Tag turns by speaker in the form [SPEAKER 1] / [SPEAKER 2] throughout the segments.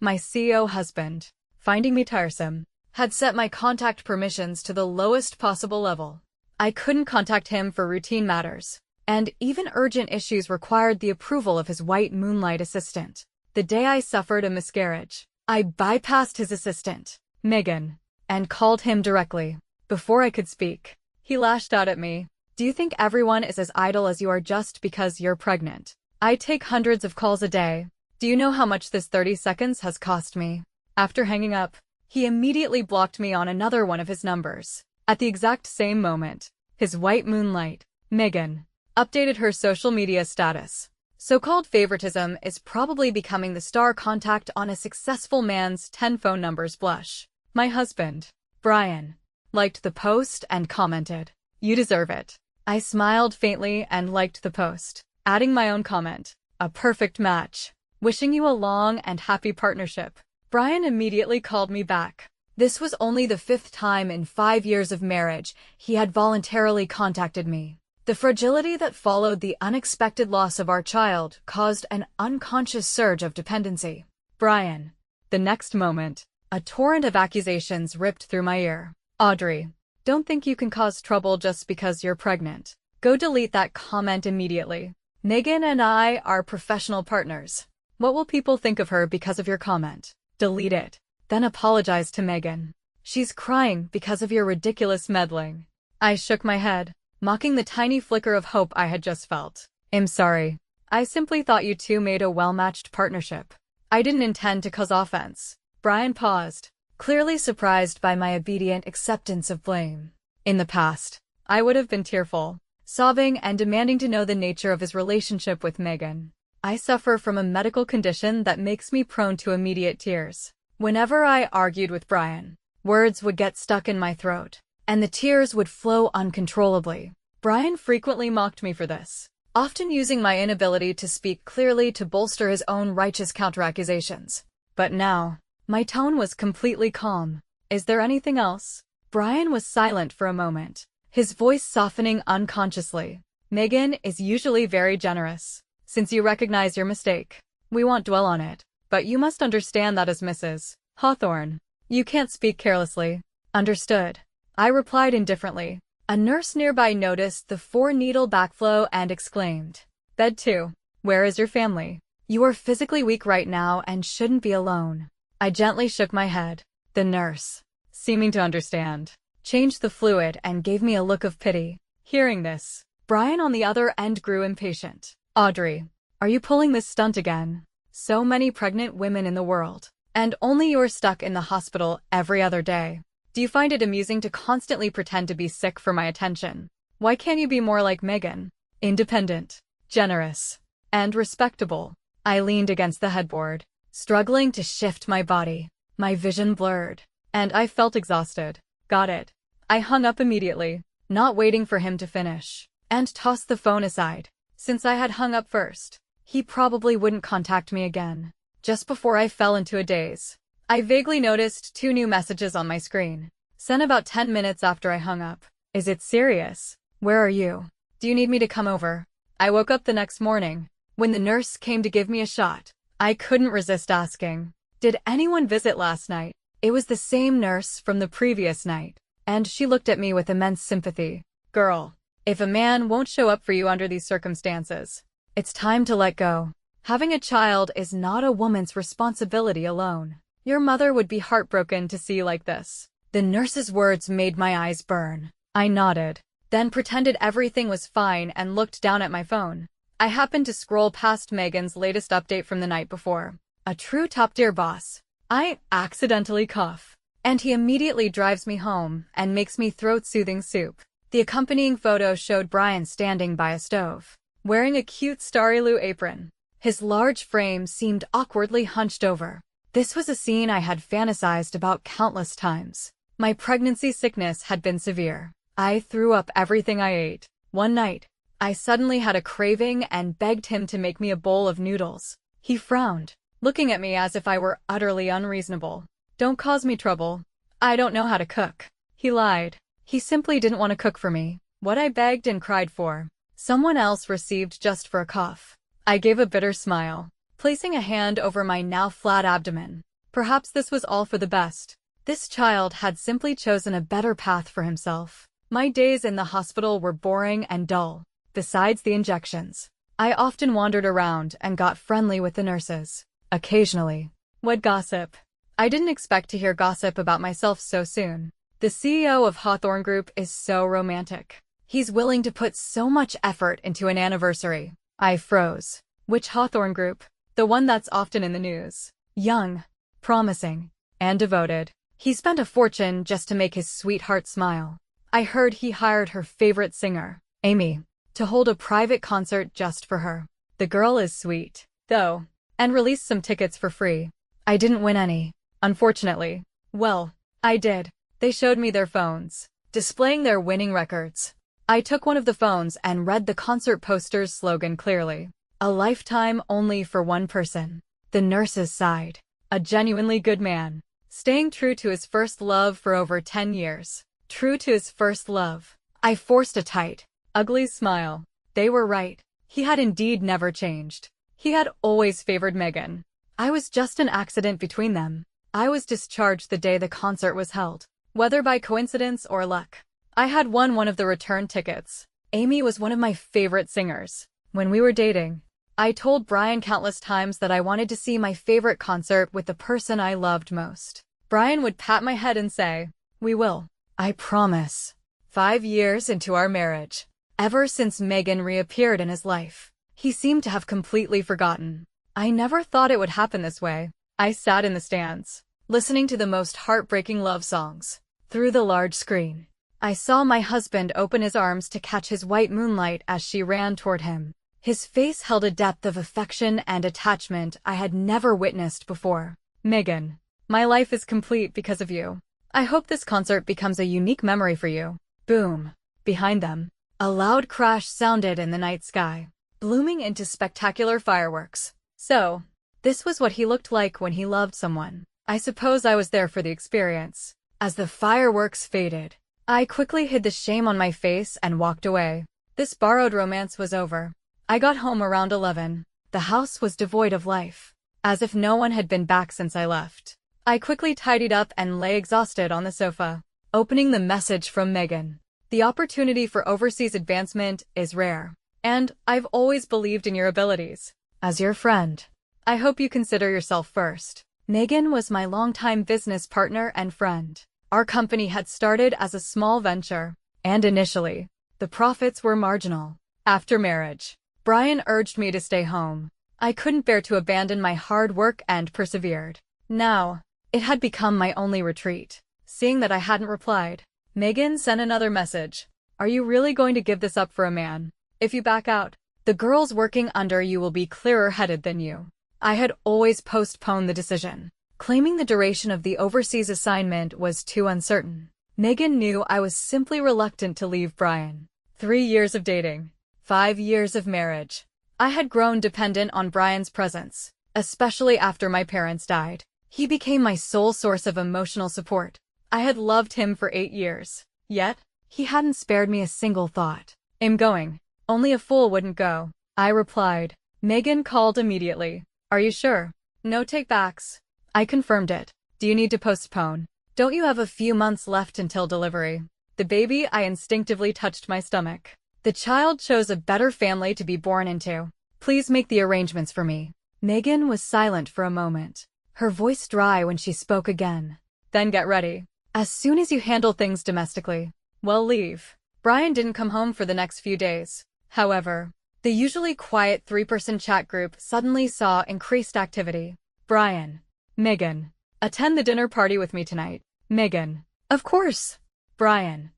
[SPEAKER 1] My CEO husband, finding me tiresome, had set my contact permissions to the lowest possible level. I couldn't contact him for routine matters, and even urgent issues required the approval of his white moonlight assistant. The day I suffered a miscarriage, I bypassed his assistant, Megan, and called him directly. Before I could speak, he lashed out at me. Do you think everyone is as idle as you are just because you're pregnant? I take hundreds of calls a day. Do you know how much this 30 seconds has cost me? After hanging up, he immediately blocked me on another one of his numbers. At the exact same moment, his white moonlight, Megan, updated her social media status. So-called favoritism is probably becoming the star contact on a successful man's 10 phone numbers blush. My husband, Brian, liked the post and commented, "You deserve it." I smiled faintly and liked the post, adding my own comment, "A perfect match. Wishing you a long and happy partnership." Brian immediately called me back. This was only the 5th time in 5 years of marriage he had voluntarily contacted me. The fragility that followed the unexpected loss of our child caused an unconscious surge of dependency. Brian. The next moment, a torrent of accusations ripped through my ear. "Audrey, don't think you can cause trouble just because you're pregnant. Go delete that comment immediately. Megan and I are professional partners. What will people think of her because of your comment? Delete it. Then apologize to Megan. She's crying because of your ridiculous meddling." I shook my head, mocking the tiny flicker of hope I had just felt. "I'm sorry. I simply thought you two made a well-matched partnership. I didn't intend to cause offense." Brian paused, clearly surprised by my obedient acceptance of blame. In the past, I would have been tearful, sobbing and demanding to know the nature of his relationship with Megan. I suffer from a medical condition that makes me prone to immediate tears. Whenever I argued with Brian, words would get stuck in my throat, and the tears would flow uncontrollably. Brian frequently mocked me for this, often using my inability to speak clearly to bolster his own righteous counteraccusations. But now, my tone was completely calm. "Is there anything else?" Brian was silent for a moment, his voice softening unconsciously. "Megan is usually very generous. Since you recognize your mistake, we won't dwell on it. But you must understand that as Mrs. Hawthorne, you can't speak carelessly." "Understood," I replied indifferently. A nurse nearby noticed the 4-needle backflow and exclaimed, "Bed 2. Where is your family? You are physically weak right now and shouldn't be alone." I gently shook my head. The nurse, seeming to understand, changed the fluid and gave me a look of pity. Hearing this, Brian on the other end grew impatient. "Audrey, are you pulling this stunt again? So many pregnant women in the world, and only you're stuck in the hospital every other day. Do you find it amusing to constantly pretend to be sick for my attention? Why can't you be more like Megan? Independent, generous, and respectable." I leaned against the headboard, struggling to shift my body. My vision blurred, and I felt exhausted. "Got it." I hung up immediately, not waiting for him to finish, and tossed the phone aside. Since I had hung up first, he probably wouldn't contact me again. Just before I fell into a daze, I vaguely noticed 2 new messages on my screen, sent about 10 minutes after I hung up. "Is it serious? Where are you? Do you need me to come over?" I woke up the next morning, when the nurse came to give me a shot. I couldn't resist asking, "Did anyone visit last night?" It was the same nurse from the previous night, and she looked at me with immense sympathy. "Girl, if a man won't show up for you under these circumstances, it's time to let go. Having a child is not a woman's responsibility alone. Your mother would be heartbroken to see you like this." The nurse's words made my eyes burn. I nodded, then pretended everything was fine and looked down at my phone. I happened to scroll past Megan's latest update from the night before. "A true top-tier boss." I accidentally cough, and he immediately drives me home and makes me throat-soothing soup. The accompanying photo showed Brian standing by a stove, wearing a cute Starry-Lou apron. His large frame seemed awkwardly hunched over. This was a scene I had fantasized about countless times. My pregnancy sickness had been severe. I threw up everything I ate. One night, I suddenly had a craving and begged him to make me a bowl of noodles. He frowned, looking at me as if I were utterly unreasonable. "Don't cause me trouble. I don't know how to cook." He lied. He simply didn't want to cook for me. What I begged and cried for, someone else received just for a cough. I gave a bitter smile, placing a hand over my now flat abdomen. Perhaps this was all for the best. This child had simply chosen a better path for himself. My days in the hospital were boring and dull. Besides the injections, I often wandered around and got friendly with the nurses. Occasionally, would gossip. I didn't expect to hear gossip about myself so soon. The CEO of Hawthorne Group is so romantic. He's willing to put so much effort into an anniversary. I froze. Which Hawthorne Group? The one that's often in the news. Young, promising, and devoted. He spent a fortune just to make his sweetheart smile. I heard he hired her favorite singer, Amy, to hold a private concert just for her. The girl is sweet, though, and released some tickets for free. I didn't win any, unfortunately. Well, I did. They showed me their phones, displaying their winning records. I took one of the phones and read the concert poster's slogan clearly. A lifetime only for one person. The nurses sighed. A genuinely good man, staying true to his first love for over 10 years. True to his first love. I forced a tight, ugly smile. They were right. He had indeed never changed. He had always favored Megan. I was just an accident between them. I was discharged the day the concert was held. Whether by coincidence or luck, I had won one of the return tickets. Amy was one of my favorite singers. When we were dating, I told Brian countless times that I wanted to see my favorite concert with the person I loved most. Brian would pat my head and say, "We will. I promise." 5 years into our marriage, ever since Megan reappeared in his life, he seemed to have completely forgotten. I never thought it would happen this way. I sat in the stands, listening to the most heartbreaking love songs. Through the large screen, I saw my husband open his arms to catch his white moonlight as she ran toward him. His face held a depth of affection and attachment I had never witnessed before. Megan, my life is complete because of you. I hope this concert becomes a unique memory for you. Boom. Behind them, a loud crash sounded in the night sky, blooming into spectacular fireworks. So, this was what he looked like when he loved someone. I suppose I was there for the experience. As the fireworks faded, I quickly hid the shame on my face and walked away. This borrowed romance was over. I got home around 11. The house was devoid of life, as if no one had been back since I left. I quickly tidied up and lay exhausted on the sofa, opening the message from Megan. The opportunity for overseas advancement is rare, and I've always believed in your abilities. As your friend, I hope you consider yourself first. Megan was my longtime business partner and friend. Our company had started as a small venture, and initially, the profits were marginal. After marriage, Brian urged me to stay home. I couldn't bear to abandon my hard work and persevered. Now, it had become my only retreat. Seeing that I hadn't replied, Megan sent another message. "Are you really going to give this up for a man? If you back out, the girls working under you will be clearer-headed than you." I had always postponed the decision, claiming the duration of the overseas assignment was too uncertain. Megan knew I was simply reluctant to leave Brian. 3 years of dating, 5 years of marriage. I had grown dependent on Brian's presence, especially after my parents died. He became my sole source of emotional support. I had loved him for 8 years, yet he hadn't spared me a single thought. "I'm going. Only a fool wouldn't go," I replied. Megan called immediately. "Are you sure? No take-backs?" I confirmed it. "Do you need to postpone? Don't you have a few months left until delivery?" The baby, I instinctively touched my stomach. The child chose a better family to be born into. "Please make the arrangements for me." Megan was silent for a moment, her voice dry when she spoke again. "Then get ready. As soon as you handle things domestically, well, leave." Brian didn't come home for the next few days. However, the usually quiet 3-person chat group suddenly saw increased activity. "Brian, Megan, attend the dinner party with me tonight." Megan, "Of course." Brian,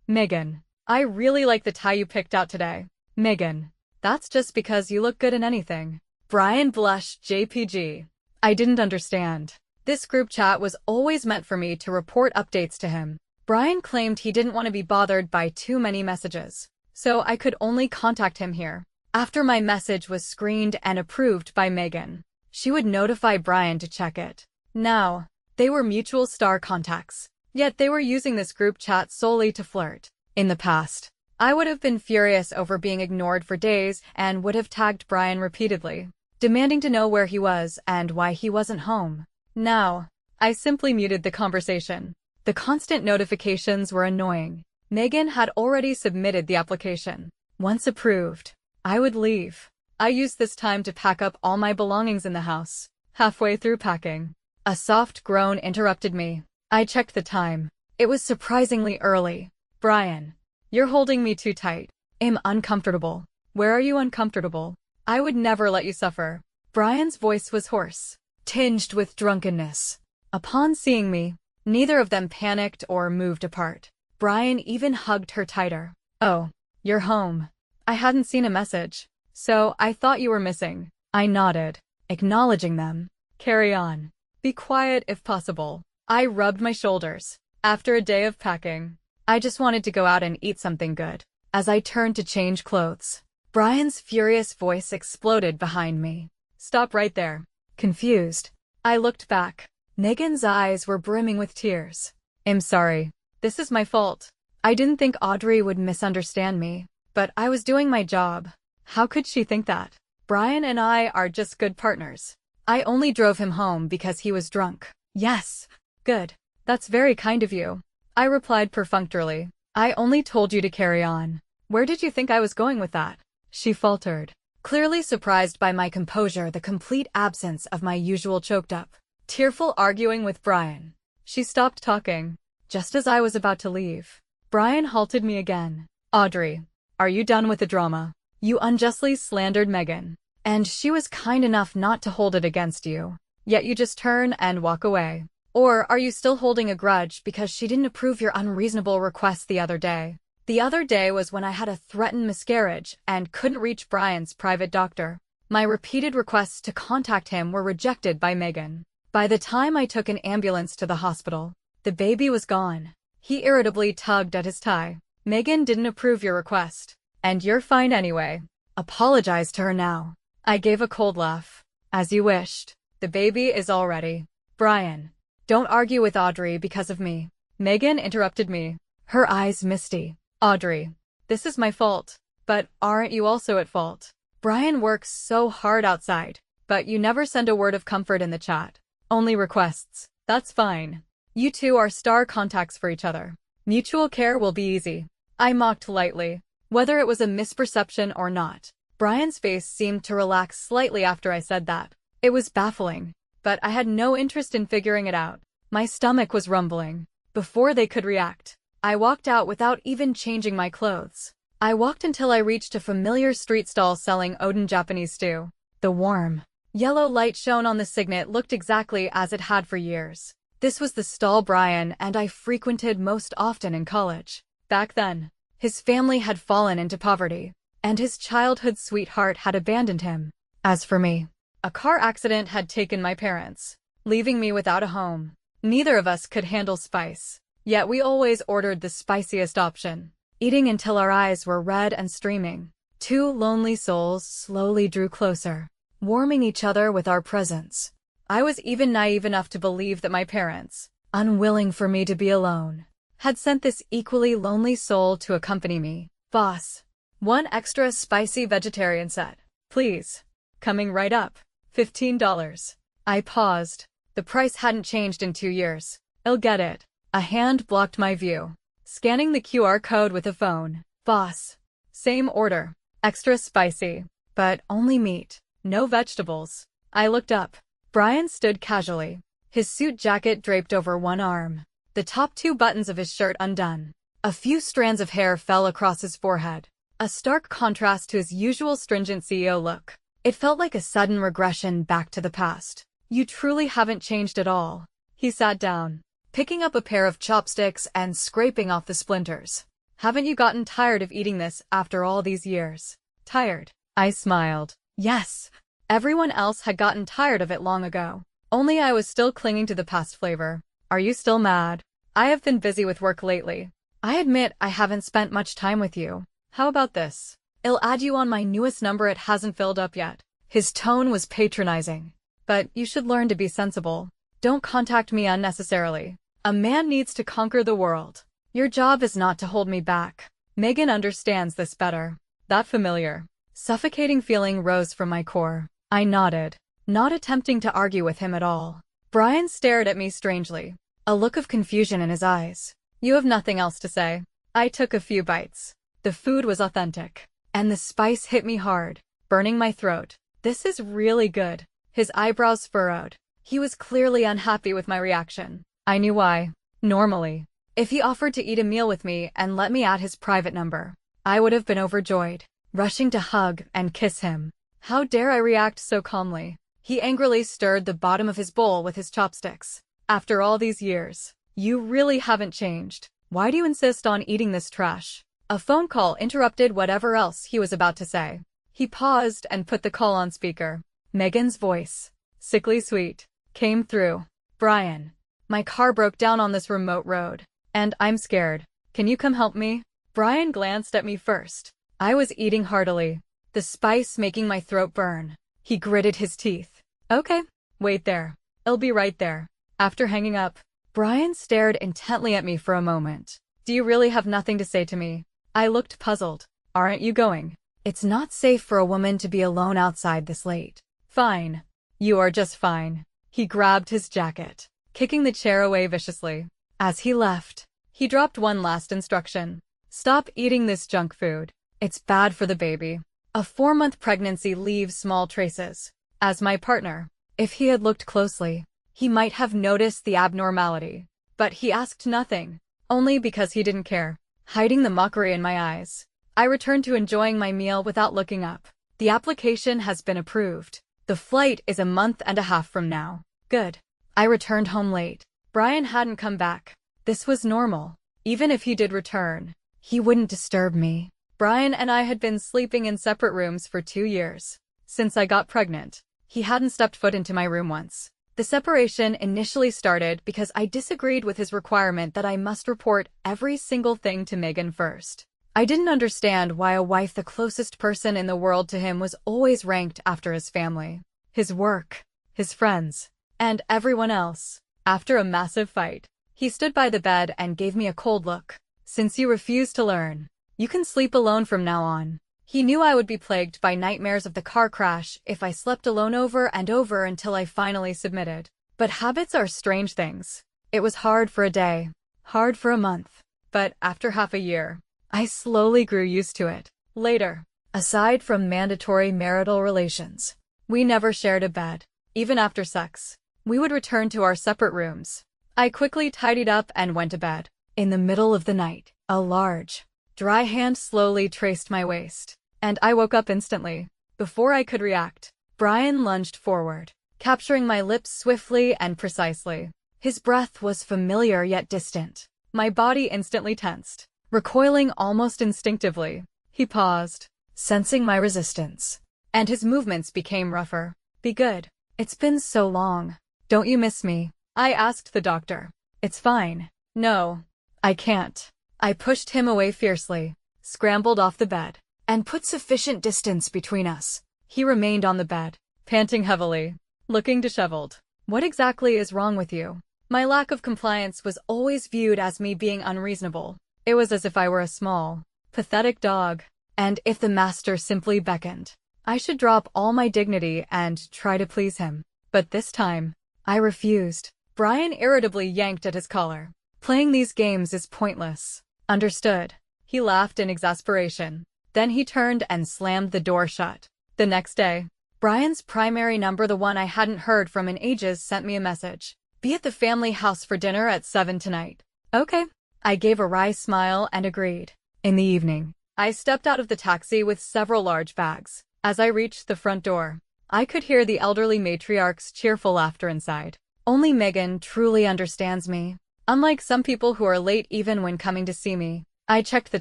[SPEAKER 1] Megan, "I really like the tie you picked out today." Megan, "That's just because you look good in anything." Brian blushed JPG. I didn't understand. This group chat was always meant for me to report updates to him. Brian claimed he didn't want to be bothered by too many messages, so I could only contact him here. After my message was screened and approved by Megan, she would notify Brian to check it. Now, they were mutual star contacts, yet they were using this group chat solely to flirt. In the past, I would have been furious over being ignored for days and would have tagged Brian repeatedly, demanding to know where he was and why he wasn't home. Now, I simply muted the conversation. The constant notifications were annoying. Megan had already submitted the application. Once approved, I would leave. I used this time to pack up all my belongings in the house. Halfway through packing, a soft groan interrupted me. I checked the time. It was surprisingly early. Brian, you're holding me too tight. I'm uncomfortable. Where are you uncomfortable? I would never let you suffer. Brian's voice was hoarse, tinged with drunkenness. Upon seeing me, neither of them panicked or moved apart. Brian even hugged her tighter. Oh, you're home. I hadn't seen a message, so I thought you were missing. I nodded, acknowledging them. Carry on. Be quiet if possible. I rubbed my shoulders. After a day of packing, I just wanted to go out and eat something good. As I turned to change clothes, Brian's furious voice exploded behind me. Stop right there. Confused, I looked back. Megan's eyes were brimming with tears. I'm sorry. This is my fault. I didn't think Audrey would misunderstand me, but I was doing my job. How could she think that? Brian and I are just good partners. I only drove him home because he was drunk. Yes. Good. That's very kind of you. I replied perfunctorily. I only told you to carry on. Where did you think I was going with that? She faltered, clearly surprised by my composure, the complete absence of my usual choked up, tearful arguing with Brian. She stopped talking, just as I was about to leave. Brian halted me again. Audrey, are you done with the drama? You unjustly slandered Megan, and she was kind enough not to hold it against you. Yet you just turn and walk away. Or are you still holding a grudge because she didn't approve your unreasonable request the other day? The other day was when I had a threatened miscarriage and couldn't reach Brian's private doctor. My repeated requests to contact him were rejected by Megan. By the time I took an ambulance to the hospital, the baby was gone. He irritably tugged at his tie. Megan didn't approve your request. And you're fine anyway. Apologize to her now. I gave a cold laugh. As you wished. The baby is all ready. Brian, don't argue with Audrey because of me. Megan interrupted me, her eyes misty. Audrey, this is my fault. But aren't you also at fault? Brian works so hard outside, but you never send a word of comfort in the chat. Only requests. That's fine. You two are star contacts for each other. Mutual care will be easy. I mocked lightly. Whether it was a misperception or not, Brian's face seemed to relax slightly after I said that. It was baffling, but I had no interest in figuring it out. My stomach was rumbling. Before they could react, I walked out without even changing my clothes. I walked until I reached a familiar street stall selling Odin Japanese stew. The warm, yellow light shone on the signet looked exactly as it had for years. This was the stall Brian and I frequented most often in college. Back then, his family had fallen into poverty, and his childhood sweetheart had abandoned him. As for me, a car accident had taken my parents, leaving me without a home. Neither of us could handle spice, yet we always ordered the spiciest option, eating until our eyes were red and streaming. Two lonely souls slowly drew closer, warming each other with our presence. I was even naive enough to believe that my parents, unwilling for me to be alone, had sent this equally lonely soul to accompany me. Boss, one extra spicy vegetarian set, please. Coming right up. $15. I paused. The price hadn't changed in 2 years. I'll get it. A hand blocked my view, scanning the QR code with a phone. Boss. Same order. Extra spicy. But only meat. No vegetables. I looked up. Brian stood casually, his suit jacket draped over one arm, the top 2 buttons of his shirt undone. A few strands of hair fell across his forehead, a stark contrast to his usual stringent CEO look. It felt like a sudden regression back to the past. You truly haven't changed at all. He sat down, picking up a pair of chopsticks and scraping off the splinters. Haven't you gotten tired of eating this after all these years? Tired? I smiled. Yes. Everyone else had gotten tired of it long ago. Only I was still clinging to the past flavor. Are you still mad? I have been busy with work lately. I admit I haven't spent much time with you. How about this? I'll add you on my newest number, it hasn't filled up yet. His tone was patronizing. But you should learn to be sensible. Don't contact me unnecessarily. A man needs to conquer the world. Your job is not to hold me back. Megan understands this better. That familiar, suffocating feeling rose from my core. I nodded, not attempting to argue with him at all. Brian stared at me strangely, a look of confusion in his eyes. You have nothing else to say? I took a few bites. The food was authentic, and the spice hit me hard, burning my throat. This is really good. His eyebrows furrowed. He was clearly unhappy with my reaction. I knew why. Normally, if he offered to eat a meal with me and let me add his private number, I would have been overjoyed, rushing to hug and kiss him. How dare I react so calmly? He angrily stirred the bottom of his bowl with his chopsticks. After all these years, you really haven't changed. Why do you insist on eating this trash? A phone call interrupted whatever else he was about to say. He paused and put the call on speaker. Megan's voice, sickly sweet, came through. Brian, my car broke down on this remote road, and I'm scared. Can you come help me? Brian glanced at me first. I was eating heartily, the spice making my throat burn. He gritted his teeth. Okay, wait there. I'll be right there. After hanging up, Brian stared intently at me for a moment. Do you really have nothing to say to me? I looked puzzled. Aren't you going? It's not safe for a woman to be alone outside this late. Fine. You are just fine. He grabbed his jacket, kicking the chair away viciously. As he left, he dropped one last instruction. Stop eating this junk food. It's bad for the baby. A 4-month pregnancy leaves small traces. As my partner, if he had looked closely, he might have noticed the abnormality. But he asked nothing, only because he didn't care. Hiding the mockery in my eyes, I returned to enjoying my meal without looking up. The application has been approved. The flight is a month and a half from now. Good. I returned home late. Brian hadn't come back. This was normal. Even if he did return, he wouldn't disturb me. Brian and I had been sleeping in separate rooms for 2 years. Since I got pregnant, he hadn't stepped foot into my room once. The separation initially started because I disagreed with his requirement that I must report every single thing to Megan first. I didn't understand why a wife, the closest person in the world to him, was always ranked after his family, his work, his friends, and everyone else. After a massive fight, he stood by the bed and gave me a cold look. Since you refuse to learn, you can sleep alone from now on. He knew I would be plagued by nightmares of the car crash if I slept alone over and over until I finally submitted. But habits are strange things. It was hard for a day, hard for a month, but after half a year, I slowly grew used to it. Later, aside from mandatory marital relations, we never shared a bed. Even after sex, we would return to our separate rooms. I quickly tidied up and went to bed. In the middle of the night, a large, dry hand slowly traced my waist, and I woke up instantly. Before I could react, Brian lunged forward, capturing my lips swiftly and precisely. His breath was familiar yet distant. My body instantly tensed, recoiling almost instinctively. He paused, sensing my resistance, and his movements became rougher. Be good. It's been so long. Don't you miss me? I asked the doctor. It's fine. No, I can't. I pushed him away fiercely, scrambled off the bed, and put sufficient distance between us. He remained on the bed, panting heavily, looking disheveled. What exactly is wrong with you? My lack of compliance was always viewed as me being unreasonable. It was as if I were a small, pathetic dog, and if the master simply beckoned, I should drop all my dignity and try to please him. But this time, I refused. Brian irritably yanked at his collar. Playing these games is pointless. Understood. He laughed in exasperation. Then he turned and slammed the door shut. The next day, Brian's primary number, the one I hadn't heard from in ages, sent me a message. Be at the family house for dinner at 7 tonight. Okay. I gave a wry smile and agreed. In the evening, I stepped out of the taxi with several large bags. As I reached the front door, I could hear the elderly matriarch's cheerful laughter inside. Only Megan truly understands me. Unlike some people who are late even when coming to see me. I checked the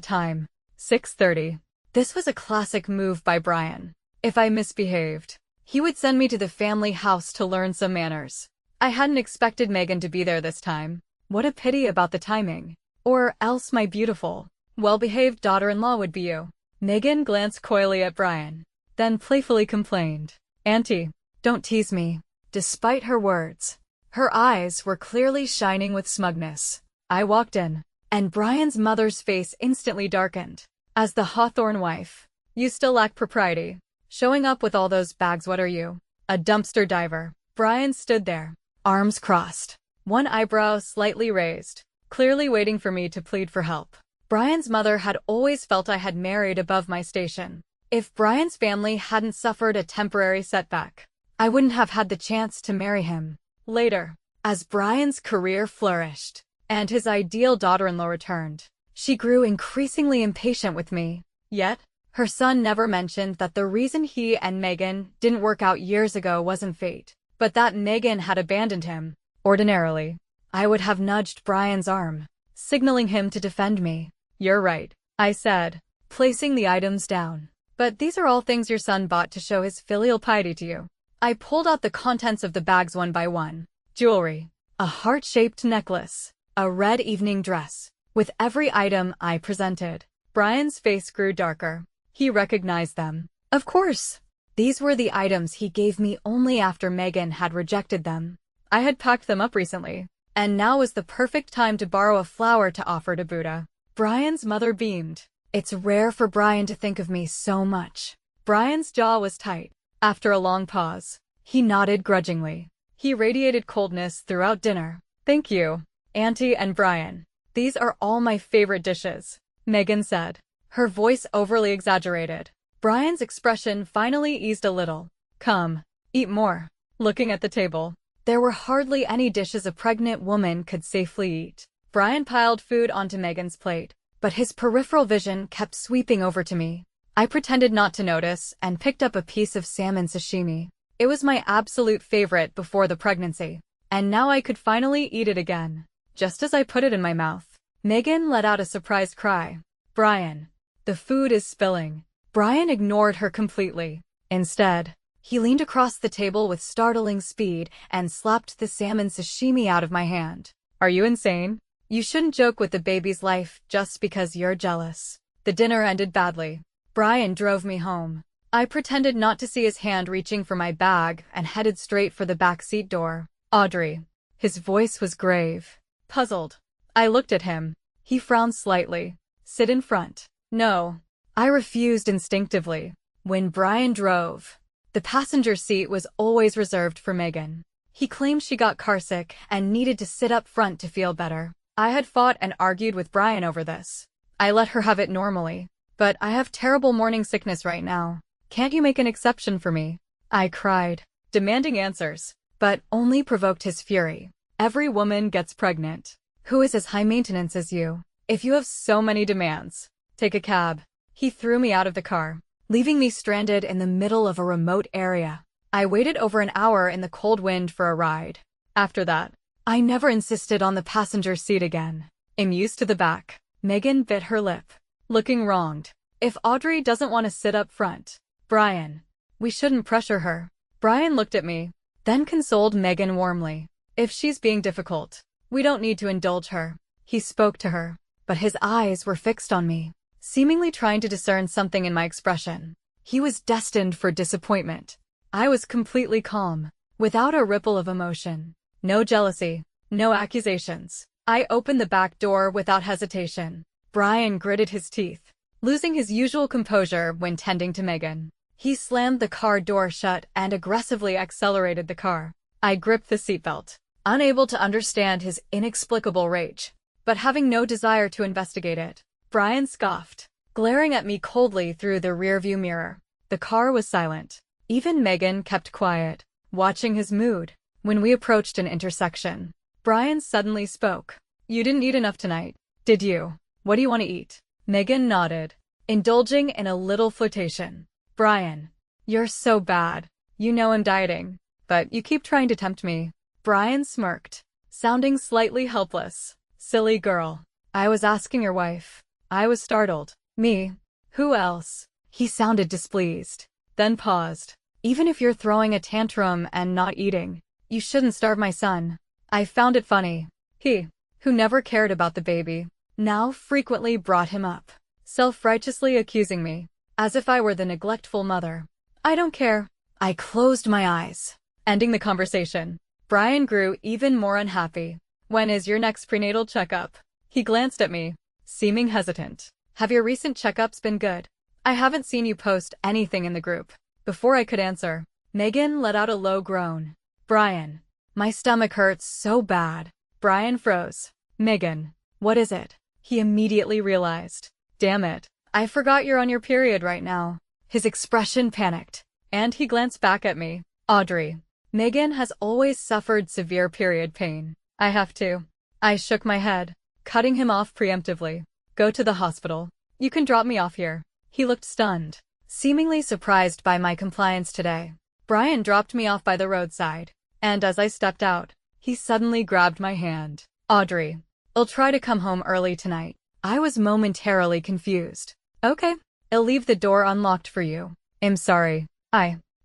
[SPEAKER 1] time. 6:30. This was a classic move by Brian. If I misbehaved, he would send me to the family house to learn some manners. I hadn't expected Megan to be there this time. What a pity about the timing. Or else my beautiful, well-behaved daughter-in-law would be you. Megan glanced coyly at Brian, then playfully complained. Auntie, don't tease me. Despite her words, her eyes were clearly shining with smugness. I walked in, and Brian's mother's face instantly darkened. As the Hawthorne wife, you still lack propriety. Showing up with all those bags, what are you? A dumpster diver. Brian stood there, arms crossed, one eyebrow slightly raised, clearly waiting for me to plead for help. Brian's mother had always felt I had married above my station. If Brian's family hadn't suffered a temporary setback, I wouldn't have had the chance to marry him. Later, as Brian's career flourished and his ideal daughter-in-law returned, she grew increasingly impatient with me. Yet, her son never mentioned that the reason he and Megan didn't work out years ago wasn't fate, but that Megan had abandoned him. Ordinarily, I would have nudged Brian's arm, signaling him to defend me. "You're right," I said, placing the items down. "But these are all things your son bought to show his filial piety to you." I pulled out the contents of the bags one by one. Jewelry, a heart-shaped necklace, a red evening dress. With every item I presented, Brian's face grew darker. He recognized them. Of course. These were the items he gave me only after Megan had rejected them. I had packed them up recently, and now was the perfect time to borrow a flower to offer to Buddha. Brian's mother beamed. It's rare for Brian to think of me so much. Brian's jaw was tight. After a long pause, he nodded grudgingly. He radiated coldness throughout dinner. "Thank you, Auntie and Brian. These are all my favorite dishes," Megan said, her voice overly exaggerated. Brian's expression finally eased a little. "Come, eat more." Looking at the table, there were hardly any dishes a pregnant woman could safely eat. Brian piled food onto Megan's plate, but his peripheral vision kept sweeping over to me. I pretended not to notice and picked up a piece of salmon sashimi. It was my absolute favorite before the pregnancy, and now I could finally eat it again. Just as I put it in my mouth, Megan let out a surprised cry. "Brian, the food is spilling." Brian ignored her completely. Instead, he leaned across the table with startling speed and slapped the salmon sashimi out of my hand. "Are you insane? You shouldn't joke with the baby's life just because you're jealous." The dinner ended badly. Brian drove me home. I pretended not to see his hand reaching for my bag and headed straight for the back seat door. "Audrey." His voice was grave. Puzzled. I looked at him. He frowned slightly. "Sit in front." "No." I refused instinctively. When Brian drove, the passenger seat was always reserved for Megan. He claimed she got carsick and needed to sit up front to feel better. I had fought and argued with Brian over this. I let her have it normally. "But I have terrible morning sickness right now. Can't you make an exception for me?" I cried, demanding answers, but only provoked his fury. "Every woman gets pregnant. Who is as high maintenance as you? If you have so many demands, take a cab." He threw me out of the car, leaving me stranded in the middle of a remote area. I waited over an hour in the cold wind for a ride. After that, I never insisted on the passenger seat again. "I'm used to the back." Megan bit her lip, looking wronged. "If Audrey doesn't want to sit up front, Brian, we shouldn't pressure her." Brian looked at me, then consoled Megan warmly. "If she's being difficult, we don't need to indulge her." He spoke to her, but his eyes were fixed on me, seemingly trying to discern something in my expression. He was destined for disappointment. I was completely calm, without a ripple of emotion. No jealousy, no accusations. I opened the back door without hesitation. Brian gritted his teeth, losing his usual composure when tending to Megan. He slammed the car door shut and aggressively accelerated the car. I gripped the seatbelt, unable to understand his inexplicable rage, but having no desire to investigate it. Brian scoffed, glaring at me coldly through the rearview mirror. The car was silent. Even Megan kept quiet, watching his mood. When we approached an intersection, Brian suddenly spoke. "You didn't eat enough tonight, did you? What do you want to eat?" Megan nodded, indulging in a little flirtation. "Brian, you're so bad. You know I'm dieting, but you keep trying to tempt me." Brian smirked, sounding slightly helpless. "Silly girl. I was asking your wife." I was startled. "Me? Who else?" He sounded displeased, then paused. "Even if you're throwing a tantrum and not eating, you shouldn't starve my son." I found it funny. He, who never cared about the baby, now frequently brought him up, self-righteously accusing me, as if I were the neglectful mother. "I don't care." I closed my eyes, ending the conversation. Brian grew even more unhappy. "When is your next prenatal checkup?" He glanced at me, seeming hesitant. "Have your recent checkups been good? I haven't seen you post anything in the group." Before I could answer, Megan let out a low groan. "Brian, My stomach hurts so bad. Brian froze. Megan, what is it? He immediately realized. Damn it. I forgot you're on your period right now. His expression panicked, and he glanced back at me. Audrey. Megan has always suffered severe period pain. I have to. I shook my head, cutting him off preemptively. Go to the hospital. You can drop me off here. He looked stunned, seemingly surprised by my compliance today. Brian dropped me off by the roadside, and as I stepped out, he suddenly grabbed my hand. Audrey, I'll try to come home early tonight. I was momentarily confused. Okay, I'll leave the door unlocked for you. I'm sorry.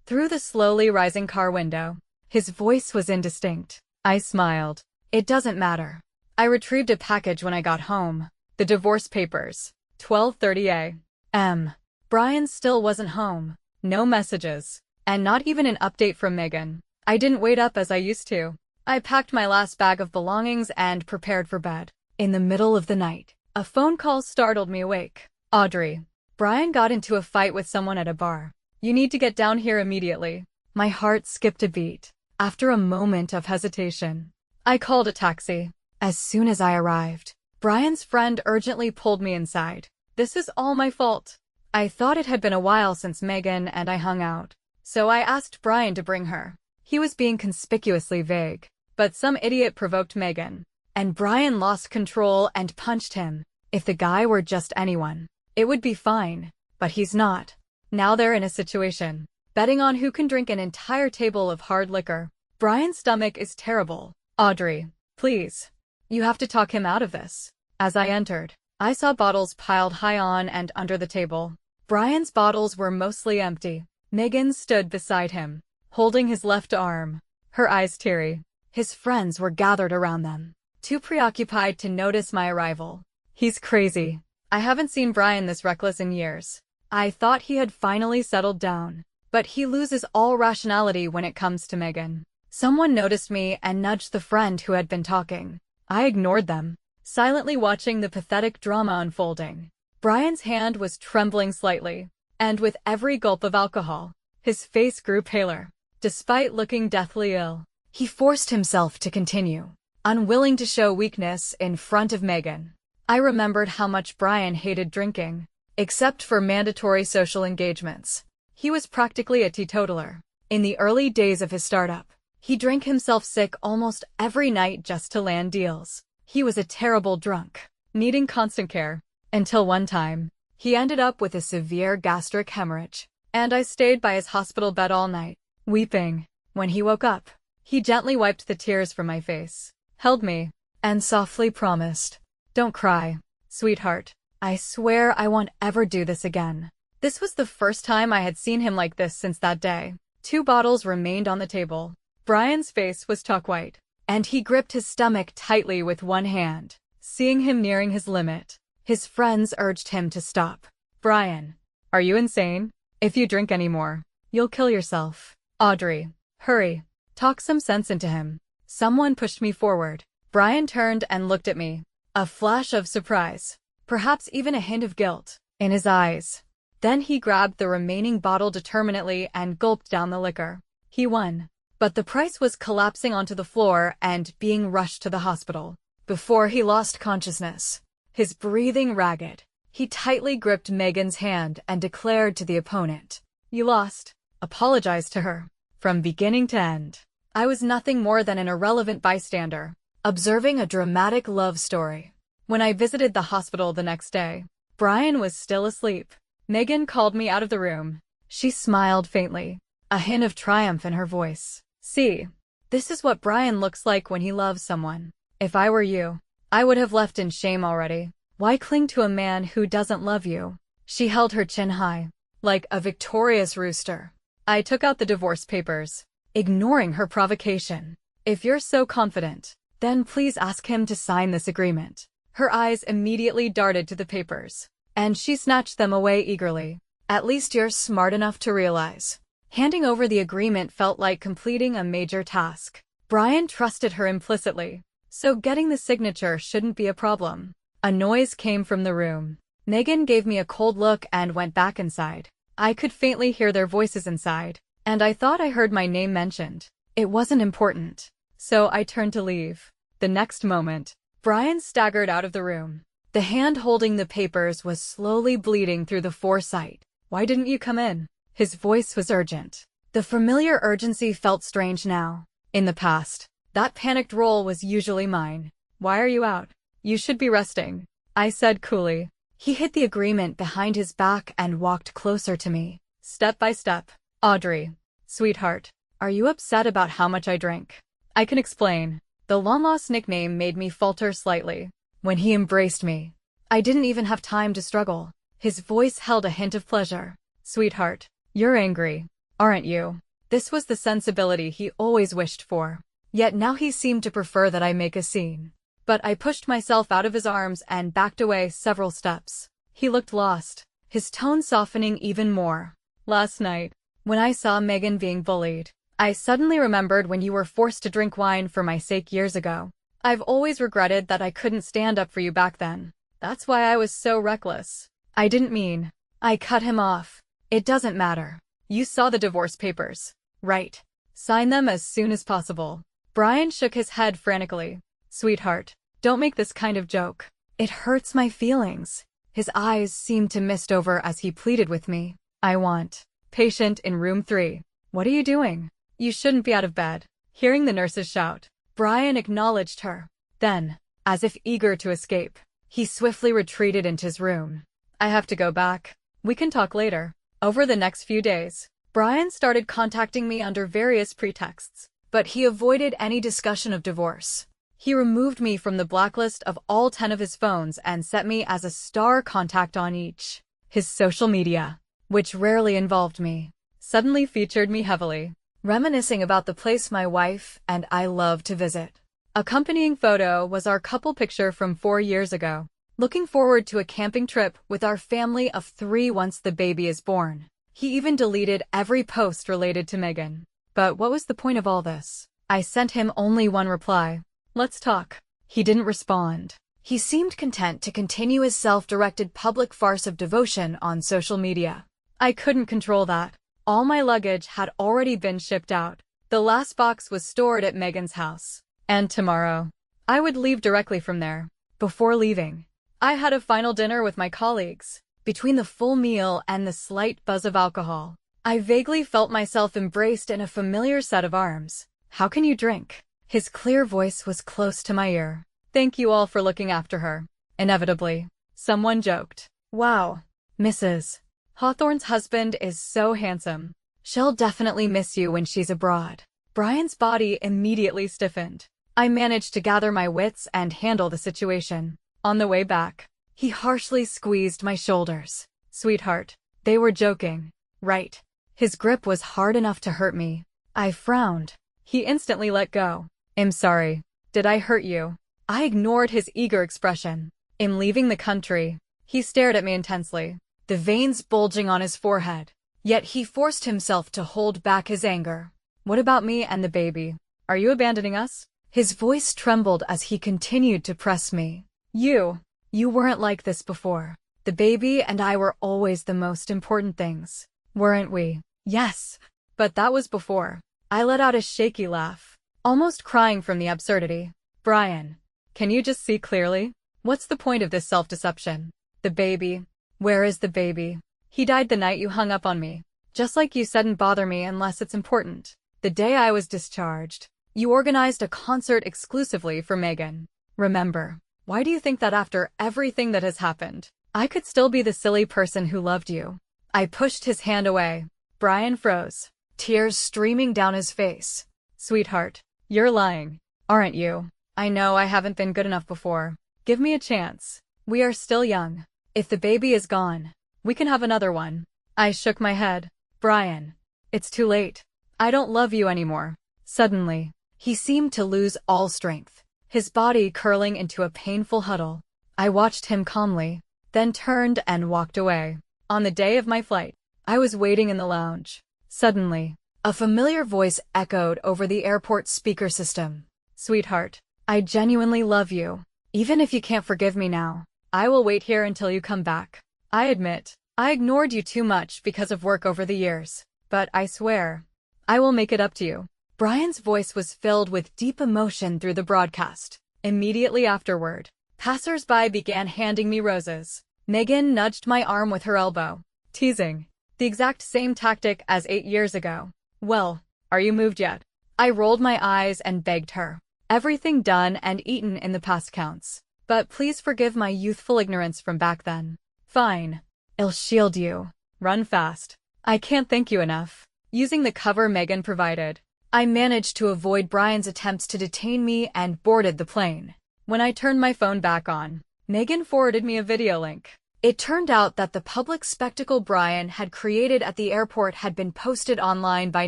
[SPEAKER 1] Through the slowly rising car window. His voice was indistinct. I smiled. It doesn't matter. I retrieved a package when I got home. The divorce papers. 12:30 a.m. Brian still wasn't home. No messages. And not even an update from Megan. I didn't wait up as I used to. I packed my last bag of belongings and prepared for bed. In the middle of the night, a phone call startled me awake. Audrey. Brian got into a fight with someone at a bar. You need to get down here immediately. My heart skipped a beat. After a moment of hesitation, I called a taxi. As soon as I arrived, Brian's friend urgently pulled me inside. This is all my fault. I thought it had been a while since Megan and I hung out, so I asked Brian to bring her. He was being conspicuously vague, but some idiot provoked Megan, and Brian lost control and punched him. If the guy were just anyone, it would be fine, but he's not. Now they're in a situation, betting on who can drink an entire table of hard liquor. Brian's stomach is terrible. Audrey, please. You have to talk him out of this. As I entered, I saw bottles piled high on and under the table. Brian's bottles were mostly empty. Megan stood beside him, holding his left arm, her eyes teary. His friends were gathered around them, too preoccupied to notice my arrival. He's crazy. I haven't seen Brian this reckless in years. I thought he had finally settled down, but he loses all rationality when it comes to Megan. Someone noticed me and nudged the friend who had been talking. I ignored them, silently watching the pathetic drama unfolding. Brian's hand was trembling slightly, and with every gulp of alcohol, his face grew paler. Despite looking deathly ill, he forced himself to continue, unwilling to show weakness in front of Megan. I remembered how much Brian hated drinking. Except for mandatory social engagements, he was practically a teetotaler. In the early days of his startup, he drank himself sick almost every night just to land deals. He was a terrible drunk, needing constant care, until one time, he ended up with a severe gastric hemorrhage, and I stayed by his hospital bed all night, weeping. When he woke up, he gently wiped the tears from my face, held me, and softly promised, "Don't cry, sweetheart. I swear I won't ever do this again." This was the first time I had seen him like this since that day. 2 bottles remained on the table. Brian's face was chalk white, and he gripped his stomach tightly with one hand. Seeing him nearing his limit, his friends urged him to stop. Brian, are you insane? If you drink anymore, you'll kill yourself. Audrey, hurry. Talk some sense into him. Someone pushed me forward. Brian turned and looked at me. A flash of surprise. Perhaps even a hint of guilt in his eyes. Then he grabbed the remaining bottle determinedly and gulped down the liquor. He won, but the price was collapsing onto the floor and being rushed to the hospital. Before he lost consciousness, his breathing ragged, he tightly gripped Megan's hand and declared to the opponent, "You lost." Apologized to her. From beginning to end, I was nothing more than an irrelevant bystander, observing a dramatic love story. When I visited the hospital the next day, Brian was still asleep. Megan called me out of the room. She smiled faintly, a hint of triumph in her voice. "See, this is what Brian looks like when he loves someone. If I were you, I would have left in shame already. Why cling to a man who doesn't love you?" She held her chin high, like a victorious rooster. I took out the divorce papers, ignoring her provocation. "If you're so confident, then please ask him to sign this agreement." Her eyes immediately darted to the papers, and she snatched them away eagerly. "At least you're smart enough to realize." Handing over the agreement felt like completing a major task. Brian trusted her implicitly, so getting the signature shouldn't be a problem. A noise came from the room. Megan gave me a cold look and went back inside. I could faintly hear their voices inside, and I thought I heard my name mentioned. It wasn't important. So I turned to leave. The next moment, Brian staggered out of the room. The hand holding the papers was slowly bleeding through the foresight. "Why didn't you come in?" His voice was urgent. The familiar urgency felt strange now. In the past, that panicked role was usually mine. "Why are you out? You should be resting," I said coolly. He hid the agreement behind his back and walked closer to me, step by step. "Audrey, sweetheart, are you upset about how much I drink?" "I can explain." The long-lost nickname made me falter slightly. When he embraced me, I didn't even have time to struggle. His voice held a hint of pleasure. "Sweetheart, you're angry, aren't you?" This was the sensibility he always wished for. Yet now he seemed to prefer that I make a scene. But I pushed myself out of his arms and backed away several steps. He looked lost, his tone softening even more. "Last night, when I saw Megan being bullied, I suddenly remembered when you were forced to drink wine for my sake years ago. I've always regretted that I couldn't stand up for you back then. That's why I was so reckless." "I didn't mean." I cut him off. "It doesn't matter. You saw the divorce papers, right? Sign them as soon as possible." Brian shook his head frantically. "Sweetheart, don't make this kind of joke. It hurts my feelings." His eyes seemed to mist over as he pleaded with me. "I want." Patient in room 3. "What are you doing? You shouldn't be out of bed." Hearing the nurses shout, Brian acknowledged her. Then, as if eager to escape, he swiftly retreated into his room. "I have to go back. We can talk later." Over the next few days, Brian started contacting me under various pretexts, but he avoided any discussion of divorce. He removed me from the blacklist of all 10 of his phones and set me as a star contact on each. His social media, which rarely involved me, suddenly featured me heavily, reminiscing about the place my wife and I love to visit. Accompanying photo was our couple picture from 4 years ago, looking forward to a camping trip with our family of 3 once the baby is born. He even deleted every post related to Megan. But what was the point of all this? I sent him only one reply. "Let's talk." He didn't respond. He seemed content to continue his self-directed public farce of devotion on social media. I couldn't control that. All my luggage had already been shipped out. The last box was stored at Megan's house. And tomorrow, I would leave directly from there. Before leaving, I had a final dinner with my colleagues. Between the full meal and the slight buzz of alcohol, I vaguely felt myself embraced in a familiar set of arms. "How can you drink?" His clear voice was close to my ear. "Thank you all for looking after her." Inevitably, someone joked, "Wow, Mrs. Hawthorne's husband is so handsome. She'll definitely miss you when she's abroad." Brian's body immediately stiffened. I managed to gather my wits and handle the situation. On the way back, he harshly squeezed my shoulders. "Sweetheart, they were joking, right?" His grip was hard enough to hurt me. I frowned. He instantly let go. "I'm sorry. Did I hurt you?" I ignored his eager expression. "I'm leaving the country." He stared at me intensely, the veins bulging on his forehead. Yet he forced himself to hold back his anger. "What about me and the baby? Are you abandoning us?" His voice trembled as he continued to press me. You weren't like this before. The baby and I were always the most important things, weren't we?" "Yes, but that was before." I let out a shaky laugh, almost crying from the absurdity. "Brian, can you just see clearly? What's the point of this self-deception? The baby, where is the baby? He died the night you hung up on me. Just like you saidn't bother me unless it's important. The day I was discharged, you organized a concert exclusively for Megan. Remember? Why do you think that after everything that has happened, I could still be the silly person who loved you?" I pushed his hand away. Brian froze, tears streaming down his face. "Sweetheart, you're lying, aren't you? I know I haven't been good enough before. Give me a chance. We are still young. If the baby is gone, we can have another one." I shook my head. "Brian, it's too late. I don't love you anymore." Suddenly, he seemed to lose all strength, his body curling into a painful huddle. I watched him calmly, then turned and walked away. On the day of my flight, I was waiting in the lounge. Suddenly, a familiar voice echoed over the airport speaker system. "Sweetheart, I genuinely love you. Even if you can't forgive me now, I will wait here until you come back. I admit, I ignored you too much because of work over the years, but I swear, I will make it up to you." Brian's voice was filled with deep emotion through the broadcast. Immediately afterward, passers-by began handing me roses. Megan nudged my arm with her elbow, teasing. The exact same tactic as 8 years ago. Well, are you moved yet? I rolled my eyes and begged her. Everything done and eaten in the past counts. But please forgive my youthful ignorance from back then. Fine. I'll shield you. Run fast. I can't thank you enough. Using the cover Megan provided, I managed to avoid Brian's attempts to detain me and boarded the plane. When I turned my phone back on, Megan forwarded me a video link. It turned out that the public spectacle Brian had created at the airport had been posted online by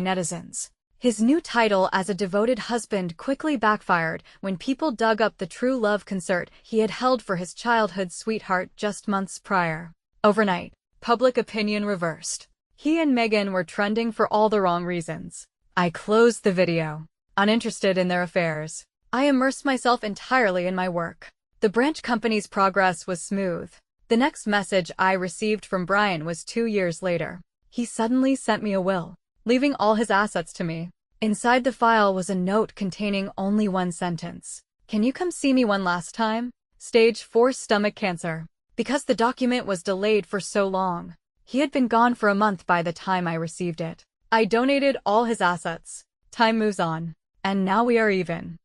[SPEAKER 1] netizens. His new title as a devoted husband quickly backfired when people dug up the true love concert he had held for his childhood sweetheart just months prior. Overnight, public opinion reversed. He and Megan were trending for all the wrong reasons. I closed the video, uninterested in their affairs. I immersed myself entirely in my work. The branch company's progress was smooth. The next message I received from Brian was 2 years later. He suddenly sent me a will, leaving all his assets to me. Inside the file was a note containing only one sentence. Can you come see me one last time? Stage 4 stomach cancer. Because the document was delayed for so long, he had been gone for a month by the time I received it. I donated all his assets. Time moves on. And now we are even.